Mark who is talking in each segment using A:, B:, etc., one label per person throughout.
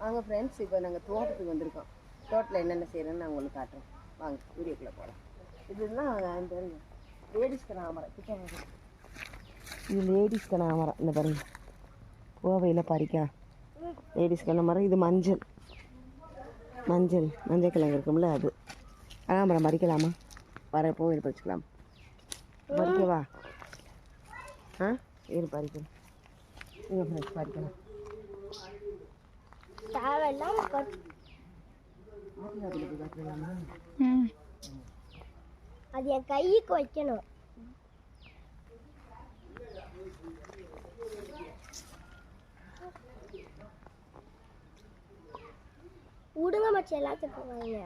A: வாங்க ஃப்ரெண்ட்ஸ், இப்போ நாங்கள் தோட்டத்துக்கு வந்திருக்கோம். தோட்டத்தில் என்னென்ன செய்கிறோன்னு நான் உங்களுக்கு காட்டுறேன். வாங்க வீடியோக்குள்ளே போகலாம். இதுதான் இந்த லேடிஸ் கனகாமரம் கிட்ட வாங்க. இது லேடிஸ் கனகாமரம். இந்த பாருங்க, கோவையில் பறிக்கலாம் லேடிஸ் கனகாமரம். இது மஞ்சள் கிழங்கு இருக்கும்ல, அது கனகாமரம் பறிக்கலாமா? வர கோவில் பறிச்சுக்கலாம். பறிக்கவா? இரு பறிக்கலாம். இங்கே ஃப்ரெண்ட்ஸ் பறிக்கலாம்.
B: அது என் கைக்கு வைக்கணும். விடுங்க மச்சி, எல்லாத்தையும் போவாங்க.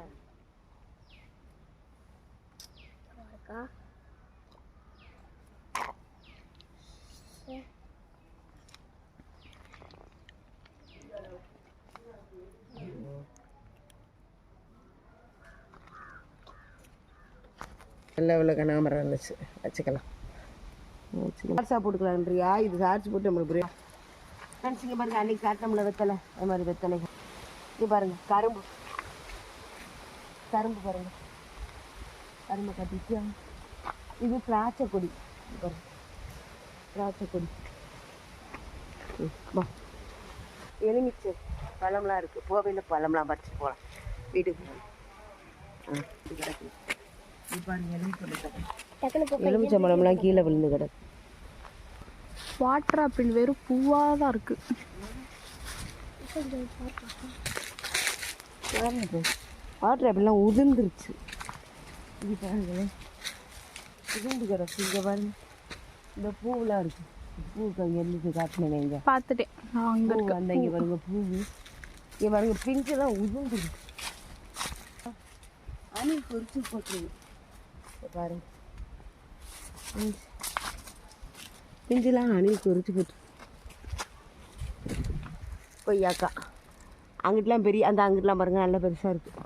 A: நல்ல இவ்வளோ கனகாமரம் இருந்துச்சு, வச்சுக்கலாம். சார்ஸாக போட்டுக்கலான்றியா? இது சார்ஜ் போட்டு நம்மளுக்கு புரியும். ஃப்ரெண்ட்ஸ் இங்கே பாருங்கள், அன்றைக்கி காட்டினோம்ல வெத்தலை, அது மாதிரி வெத்தலை. இது பாருங்கள், கரும்பு பாருங்கள், கரும்பு கட்டிட்டு. இது திராட்சை கொடி பாருங்கள், திராட்சை கொடி. எலுமிச்சை பழம்லாம் இருக்குது. கோவையில் பழம்லாம் பறிச்சுட்டு போகலாம் வீட்டுக்கு. இது கிடக்கு. எலுமிச்சை பழம்லாம் கீழே விழுந்து கிடக்கு.
C: வாட்டர் ஆப்பிள் வெறும் பூவாக தான் இருக்குது.
A: வாட்டர் ஆப்பிள்லாம் உதிர்ந்துருச்சு. இது பாருங்களேன், உதிர்ந்து கிடக்கு. இங்கே பாருங்க, இந்த பூவெலாம் இருக்குது. பூவுக்கு அங்கே இருந்து காட்டினேன். இங்கே
C: பார்த்துட்டேன்.
A: பூ அந்த இங்கே பாருங்க, பூவு இங்கே பாருங்க, பிஞ்செல்லாம் உதிர்ந்துருக்கு. அணி பொறிச்சு போட்டுருங்க பாருங்க, பிஞ்செல்லாம் அணில் பொறிச்சு போட்டு. கொய்யாக்கா அங்கிட்டலாம் பெரிய, அந்த அங்கிட்டலாம் பாருங்கள், நல்லா பெருசாக இருக்குது.